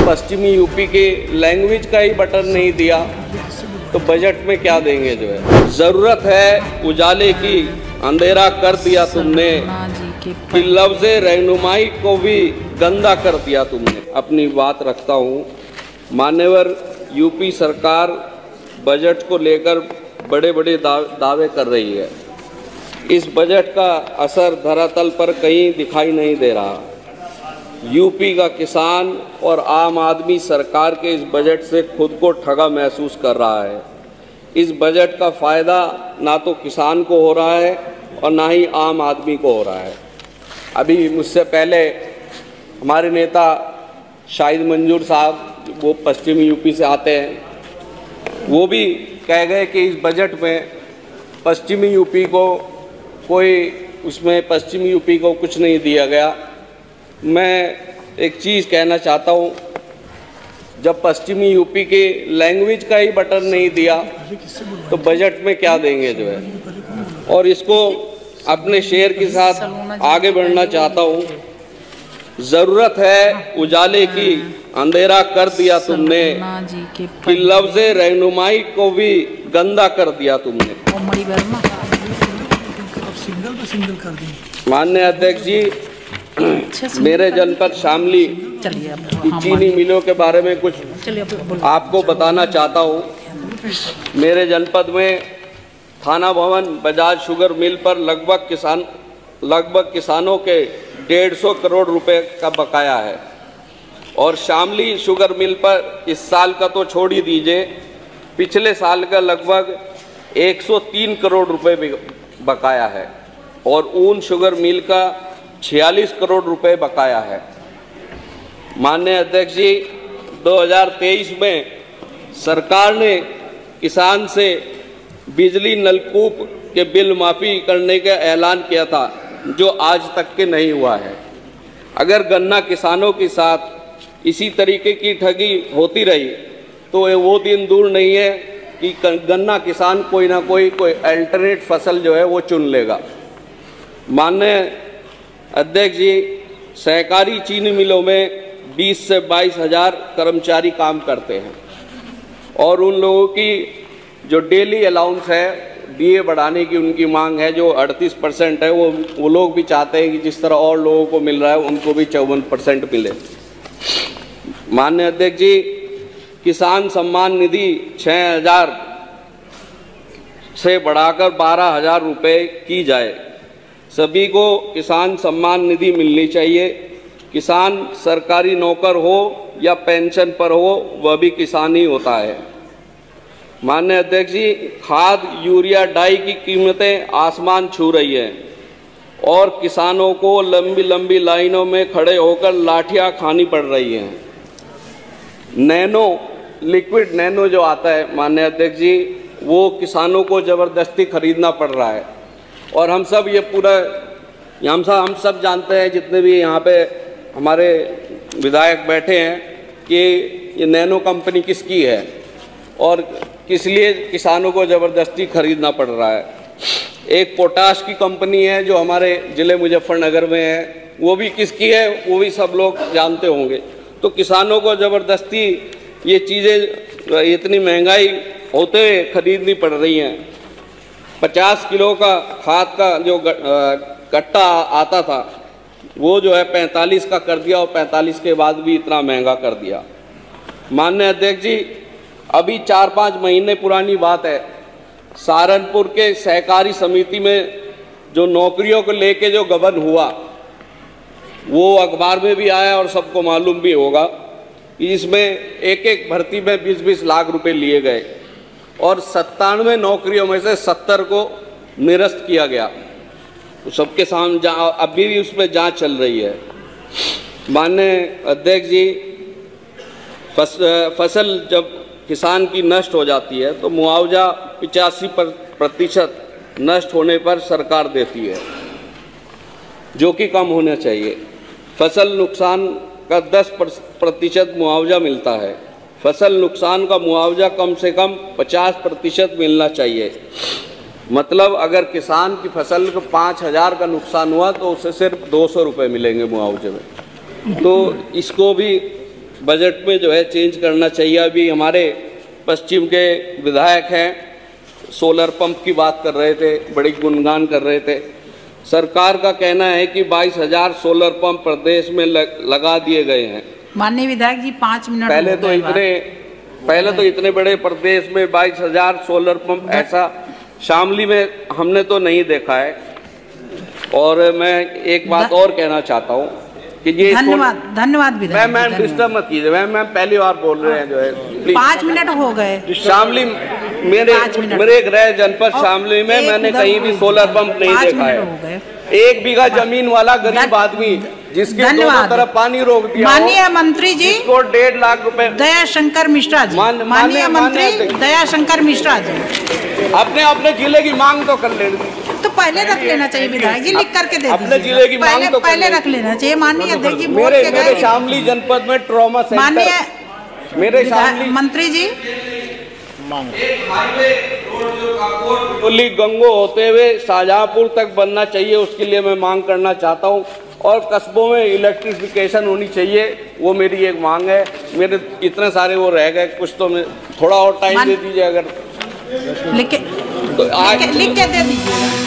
पश्चिमी यूपी के लैंग्वेज का ही बटन नहीं दिया तो बजट में क्या देंगे जो है। ज़रूरत है उजाले की, अंधेरा कर दिया तुमने, कि लफ्ज़े रहनुमाई को भी गंदा कर दिया तुमने। अपनी बात रखता हूँ। मान्यवर यूपी सरकार बजट को लेकर बड़े बड़े दावे कर रही है। इस बजट का असर धरातल पर कहीं दिखाई नहीं दे रहा। यूपी का किसान और आम आदमी सरकार के इस बजट से खुद को ठगा महसूस कर रहा है। इस बजट का फ़ायदा ना तो किसान को हो रहा है और ना ही आम आदमी को हो रहा है। अभी मुझसे पहले हमारे नेता शाहिद मंजूर साहब, वो पश्चिमी यूपी से आते हैं, वो भी कह गए कि इस बजट में पश्चिमी यूपी को पश्चिमी यूपी को कुछ नहीं दिया गया। मैं एक चीज़ कहना चाहता हूँ, जब पश्चिमी यूपी के लैंग्वेज का ही बटन नहीं दिया तो बजट में क्या देंगे जो है। और इसको अपने शेर के साथ आगे बढ़ना चाहता हूँ। ज़रूरत है उजाले की, अंधेरा कर दिया तुमने, कि लफ्ज़े रहनुमाई को भी गंदा कर दिया तुमने। माननीय अध्यक्ष जी, मेरे जनपद शामली की चीनी मिलों के बारे में कुछ आपको बताना चाहता हूँ। मेरे जनपद में थाना भवन बजाज शुगर मिल पर लगभग किसानों के 150 करोड़ रुपए का बकाया है। और शामली शुगर मिल पर इस साल का तो छोड़ ही दीजिए, पिछले साल का लगभग 103 करोड़ रुपए बकाया है। और ऊन शुगर मिल का 46 करोड़ रुपए बकाया है। माननीय अध्यक्ष जी, 2023 में सरकार ने किसान से बिजली नलकूप के बिल माफ़ी करने का ऐलान किया था, जो आज तक के नहीं हुआ है। अगर गन्ना किसानों के साथ इसी तरीके की ठगी होती रही तो वो दिन दूर नहीं है कि गन्ना किसान कोई ना कोई अल्टरनेट फसल जो है वो चुन लेगा। माननीय अध्यक्ष जी, सहकारी चीनी मिलों में 20 से 22 हज़ार कर्मचारी काम करते हैं और उन लोगों की जो डेली अलाउंस है, डीए बढ़ाने की उनकी मांग है, जो 38% है, वो लोग भी चाहते हैं कि जिस तरह और लोगों को मिल रहा है उनको भी 54% मिले। माननीय अध्यक्ष जी, किसान सम्मान निधि 6,000 से बढ़ाकर 12,000 रुपये की जाए। सभी को किसान सम्मान निधि मिलनी चाहिए। किसान सरकारी नौकर हो या पेंशन पर हो, वह भी किसान ही होता है। माननीय अध्यक्ष जी, खाद, यूरिया, डाई की कीमतें आसमान छू रही हैं और किसानों को लंबी लंबी लाइनों में खड़े होकर लाठियां खानी पड़ रही हैं। लिक्विड नैनो जो आता है माननीय अध्यक्ष जी, वो किसानों को ज़बरदस्ती खरीदना पड़ रहा है। और हम सब हम सब जानते हैं, जितने भी यहाँ पे हमारे विधायक बैठे हैं, कि ये नैनो कंपनी किसकी है और किस लिए किसानों को ज़बरदस्ती खरीदना पड़ रहा है। एक पोटाश की कंपनी है जो हमारे ज़िले मुजफ्फरनगर में है, वो भी किसकी है वो भी सब लोग जानते होंगे। तो किसानों को ज़बरदस्ती ये चीज़ें इतनी महंगाई होते हुए खरीदनी पड़ रही हैं। 50 किलो का खाद का जो कट्टा आता था वो जो है 45 का कर दिया और 45 के बाद भी इतना महंगा कर दिया। माननीय अध्यक्ष जी, अभी 4-5 महीने पुरानी बात है, सहारनपुर के सहकारी समिति में जो नौकरियों को लेके जो गबन हुआ, वो अखबार में भी आया और सबको मालूम भी होगा कि इसमें एक भर्ती में 20-20 लाख रुपए लिए गए और 97 नौकरियों में से 70 को निरस्त किया गया। तो सबके सामने अभी भी उसमें जांच चल रही है। माननीय अध्यक्ष जी, फसल जब किसान की नष्ट हो जाती है तो मुआवजा 85% नष्ट होने पर सरकार देती है, जो कि कम होना चाहिए। फसल नुकसान का 10% मुआवजा मिलता है। फसल नुकसान का मुआवजा कम से कम 50% मिलना चाहिए। मतलब अगर किसान की फसल को 5,000 का नुकसान हुआ तो उसे सिर्फ 200 रुपये मिलेंगे मुआवजे में। तो इसको भी बजट में जो है चेंज करना चाहिए। अभी हमारे पश्चिम के विधायक हैं, सोलर पंप की बात कर रहे थे, बड़ी गुणगान कर रहे थे। सरकार का कहना है कि 22,000 सोलर पंप प्रदेश में लगा दिए गए हैं। माननीय विधायक जी 5 मिनट पहले तो इतने बड़े प्रदेश में 22,000 सोलर पंप ऐसा शामली में हमने तो नहीं देखा है। और मैं एक बात और कहना चाहता हूँ कि ये धन्यवाद विधायक। मैम डिस्टर्ब मत कीजिए, मैम पहली बार बोल रहे हैं जो है। 5 मिनट हो गए। शामली मेरे गृह जनपद शामली में मैंने कहीं भी सोलर पंप नहीं देखा है। 1 बीघा जमीन वाला गरीब आदमी जिसके दोनों तरफ पानी रोक दिया। माननीय मंत्री जी को 1.5 लाख रुपए। दयाशंकर मिश्रा जी, माननीय मंत्री दयाशंकर मिश्रा जी, अपने जिले की मांग तो कर लेनी, तो पहले रख लेना चाहिए विधायक जी, लिख करके दे अपने जिले की मांग तो पहले रख लेना चाहिए। माननीय अध्यक्ष जी मेरे शामली जनपद में ट्रॉमा सेंटर, माननीय मेरे शामली मंत्री जी हाईवे रोड जो काकोर गंगो होते हुए शाहजहांपुर तक बनना चाहिए, उसके लिए मैं मांग करना चाहता हूँ। और कस्बों में इलेक्ट्रिफिकेशन होनी चाहिए, वो मेरी एक मांग है। मेरे इतने सारे वो रह गए, कुछ तो मैं थोड़ा और टाइम दे दीजिए अगर लिख के दे दीजिए।